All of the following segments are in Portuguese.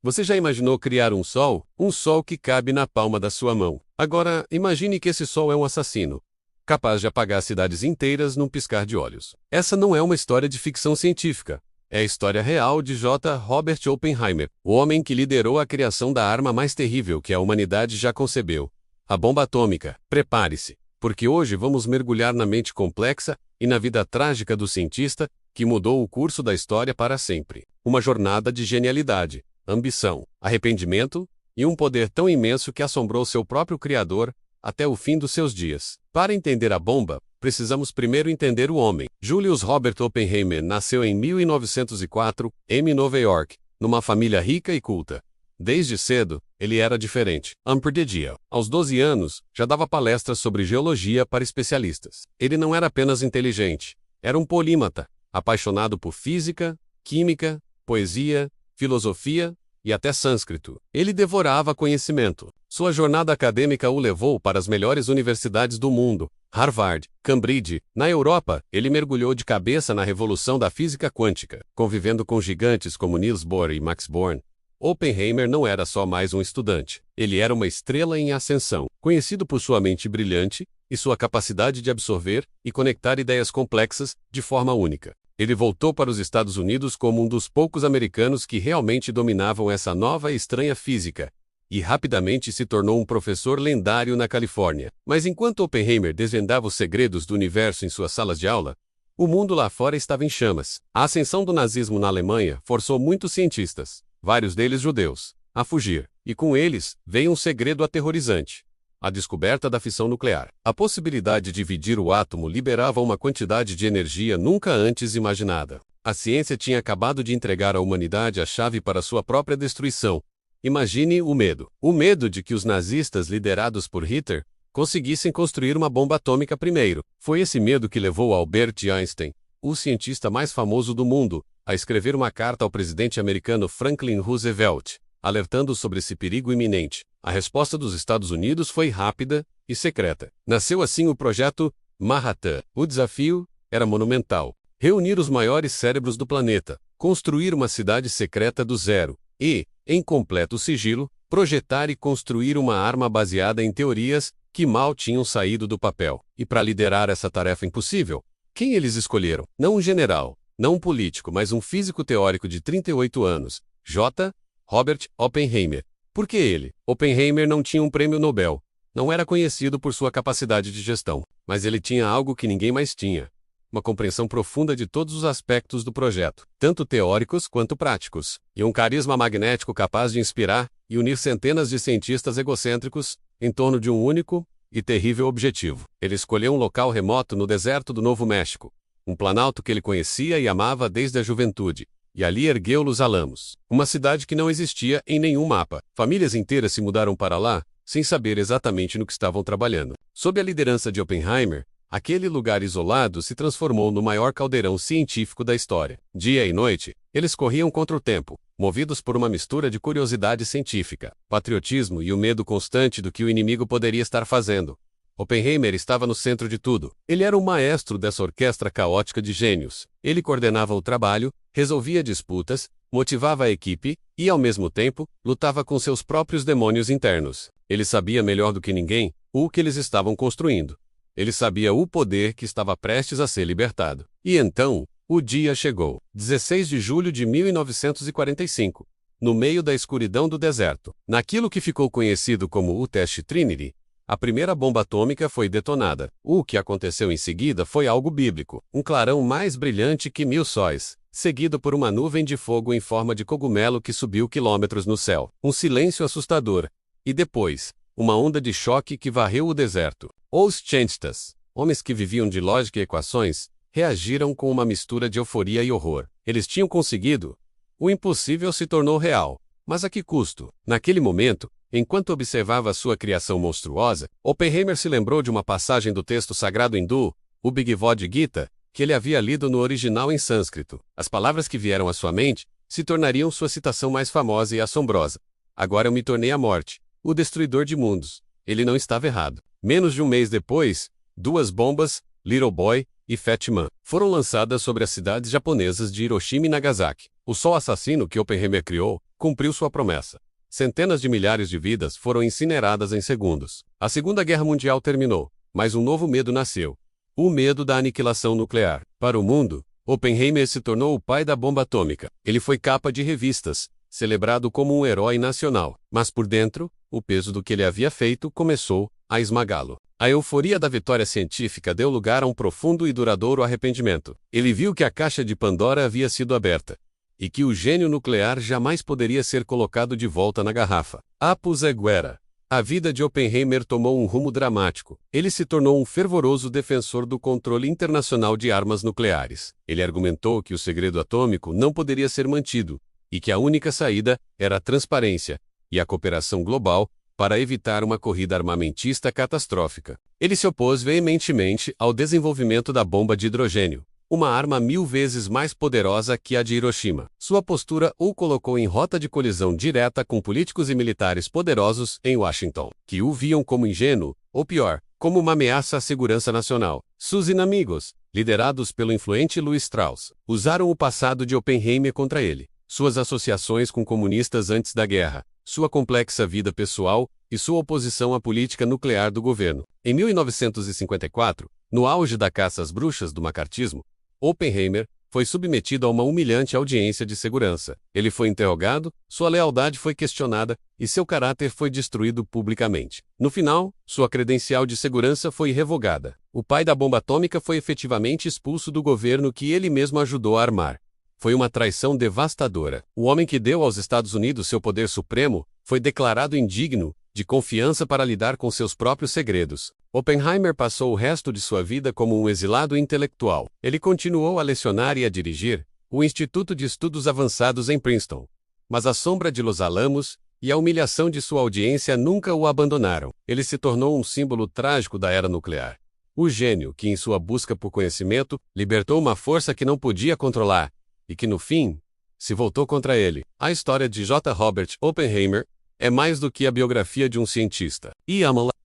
Você já imaginou criar um sol? Um sol que cabe na palma da sua mão. Agora, imagine que esse sol é um assassino, capaz de apagar cidades inteiras num piscar de olhos. Essa não é uma história de ficção científica. É a história real de J. Robert Oppenheimer, o homem que liderou a criação da arma mais terrível que a humanidade já concebeu, a bomba atômica. Prepare-se, porque hoje vamos mergulhar na mente complexa e na vida trágica do cientista que mudou o curso da história para sempre. Uma jornada de genialidade, ambição, arrependimento e um poder tão imenso que assombrou seu próprio criador até o fim dos seus dias. Para entender a bomba, precisamos primeiro entender o homem. Julius Robert Oppenheimer nasceu em 1904, em Nova York, numa família rica e culta. Desde cedo, ele era diferente. Unprecedented. Aos 12 anos, já dava palestras sobre geologia para especialistas. Ele não era apenas inteligente, era um polímata, apaixonado por física, química, poesia, filosofia e até sânscrito. Ele devorava conhecimento. Sua jornada acadêmica o levou para as melhores universidades do mundo, Harvard, Cambridge. Na Europa, ele mergulhou de cabeça na revolução da física quântica, convivendo com gigantes como Niels Bohr e Max Born. Oppenheimer não era só mais um estudante. Ele era uma estrela em ascensão, conhecido por sua mente brilhante e sua capacidade de absorver e conectar ideias complexas de forma única. Ele voltou para os Estados Unidos como um dos poucos americanos que realmente dominavam essa nova e estranha física, e rapidamente se tornou um professor lendário na Califórnia. Mas enquanto Oppenheimer desvendava os segredos do universo em suas salas de aula, o mundo lá fora estava em chamas. A ascensão do nazismo na Alemanha forçou muitos cientistas, vários deles judeus, a fugir, e com eles veio um segredo aterrorizante: a descoberta da fissão nuclear. A possibilidade de dividir o átomo liberava uma quantidade de energia nunca antes imaginada. A ciência tinha acabado de entregar à humanidade a chave para sua própria destruição. Imagine o medo. O medo de que os nazistas, liderados por Hitler, conseguissem construir uma bomba atômica primeiro. Foi esse medo que levou Albert Einstein, o cientista mais famoso do mundo, a escrever uma carta ao presidente americano Franklin Roosevelt, alertando sobre esse perigo iminente. A resposta dos Estados Unidos foi rápida e secreta. Nasceu assim o projeto Manhattan. O desafio era monumental: reunir os maiores cérebros do planeta, construir uma cidade secreta do zero e, em completo sigilo, projetar e construir uma arma baseada em teorias que mal tinham saído do papel. E para liderar essa tarefa impossível, quem eles escolheram? Não um general, não um político, mas um físico teórico de 38 anos, J. Robert Oppenheimer. Por que ele? Oppenheimer não tinha um prêmio Nobel. Não era conhecido por sua capacidade de gestão. Mas ele tinha algo que ninguém mais tinha: uma compreensão profunda de todos os aspectos do projeto, tanto teóricos quanto práticos, e um carisma magnético capaz de inspirar e unir centenas de cientistas egocêntricos em torno de um único e terrível objetivo. Ele escolheu um local remoto no deserto do Novo México, um planalto que ele conhecia e amava desde a juventude, e ali ergueu Los Alamos, uma cidade que não existia em nenhum mapa. Famílias inteiras se mudaram para lá, sem saber exatamente no que estavam trabalhando. Sob a liderança de Oppenheimer, aquele lugar isolado se transformou no maior caldeirão científico da história. Dia e noite, eles corriam contra o tempo, movidos por uma mistura de curiosidade científica, patriotismo e o medo constante do que o inimigo poderia estar fazendo. Oppenheimer estava no centro de tudo. Ele era o maestro dessa orquestra caótica de gênios. Ele coordenava o trabalho, resolvia disputas, motivava a equipe e, ao mesmo tempo, lutava com seus próprios demônios internos. Ele sabia melhor do que ninguém o que eles estavam construindo. Ele sabia o poder que estava prestes a ser libertado. E então, o dia chegou. 16 de julho de 1945. No meio da escuridão do deserto, naquilo que ficou conhecido como o Teste Trinity, a primeira bomba atômica foi detonada. O que aconteceu em seguida foi algo bíblico: um clarão mais brilhante que 1000 sóis, seguido por uma nuvem de fogo em forma de cogumelo que subiu quilômetros no céu. Um silêncio assustador. E depois, uma onda de choque que varreu o deserto. Os cientistas, homens que viviam de lógica e equações, reagiram com uma mistura de euforia e horror. Eles tinham conseguido. O impossível se tornou real. Mas a que custo? Naquele momento, enquanto observava sua criação monstruosa, Oppenheimer se lembrou de uma passagem do texto sagrado hindu, o Bhagavad Gita, que ele havia lido no original em sânscrito. As palavras que vieram à sua mente se tornariam sua citação mais famosa e assombrosa: "Agora eu me tornei a morte, o destruidor de mundos." Ele não estava errado. Menos de um mês depois, 2 bombas, Little Boy e Fat Man, foram lançadas sobre as cidades japonesas de Hiroshima e Nagasaki. O sol assassino que Oppenheimer criou cumpriu sua promessa. Centenas de milhares de vidas foram incineradas em segundos. A Segunda Guerra Mundial terminou, mas um novo medo nasceu. O medo da aniquilação nuclear. Para o mundo, Oppenheimer se tornou o pai da bomba atômica. Ele foi capa de revistas, celebrado como um herói nacional. Mas por dentro, o peso do que ele havia feito começou a esmagá-lo. A euforia da vitória científica deu lugar a um profundo e duradouro arrependimento. Ele viu que a caixa de Pandora havia sido aberta e que o gênio nuclear jamais poderia ser colocado de volta na garrafa. Apus Aguera. A vida de Oppenheimer tomou um rumo dramático. Ele se tornou um fervoroso defensor do controle internacional de armas nucleares. Ele argumentou que o segredo atômico não poderia ser mantido e que a única saída era a transparência e a cooperação global para evitar uma corrida armamentista catastrófica. Ele se opôs veementemente ao desenvolvimento da bomba de hidrogênio, uma arma 1000 vezes mais poderosa que a de Hiroshima. Sua postura o colocou em rota de colisão direta com políticos e militares poderosos em Washington, que o viam como ingênuo, ou pior, como uma ameaça à segurança nacional. Seus inimigos, liderados pelo influente Louis Strauss, usaram o passado de Oppenheimer contra ele, suas associações com comunistas antes da guerra, sua complexa vida pessoal e sua oposição à política nuclear do governo. Em 1954, no auge da caça às bruxas do macartismo, Oppenheimer foi submetido a uma humilhante audiência de segurança. Ele foi interrogado, sua lealdade foi questionada e seu caráter foi destruído publicamente. No final, sua credencial de segurança foi revogada. O pai da bomba atômica foi efetivamente expulso do governo que ele mesmo ajudou a armar. Foi uma traição devastadora. O homem que deu aos Estados Unidos seu poder supremo foi declarado indigno de confiança para lidar com seus próprios segredos. Oppenheimer passou o resto de sua vida como um exilado intelectual. Ele continuou a lecionar e a dirigir o Instituto de Estudos Avançados em Princeton. Mas a sombra de Los Alamos e a humilhação de sua audiência nunca o abandonaram. Ele se tornou um símbolo trágico da era nuclear. O gênio que, em sua busca por conhecimento, libertou uma força que não podia controlar e que, no fim, se voltou contra ele. A história de J. Robert Oppenheimer é mais do que a biografia de um cientista.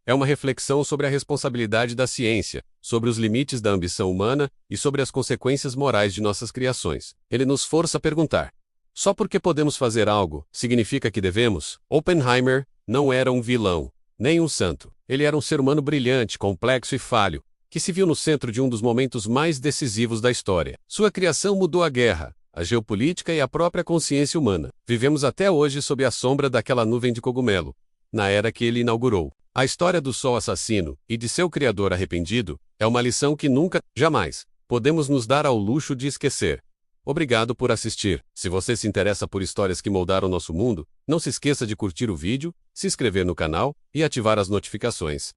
É uma reflexão sobre a responsabilidade da ciência, sobre os limites da ambição humana e sobre as consequências morais de nossas criações. Ele nos força a perguntar: só porque podemos fazer algo, significa que devemos? Oppenheimer não era um vilão, nem um santo. Ele era um ser humano brilhante, complexo e falho, que se viu no centro de um dos momentos mais decisivos da história. Sua criação mudou a guerra, a geopolítica e a própria consciência humana. Vivemos até hoje sob a sombra daquela nuvem de cogumelo, na era que ele inaugurou. A história do Sol assassino e de seu criador arrependido é uma lição que nunca, jamais, podemos nos dar ao luxo de esquecer. Obrigado por assistir. Se você se interessa por histórias que moldaram nosso mundo, não se esqueça de curtir o vídeo, se inscrever no canal e ativar as notificações.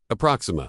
A próxima!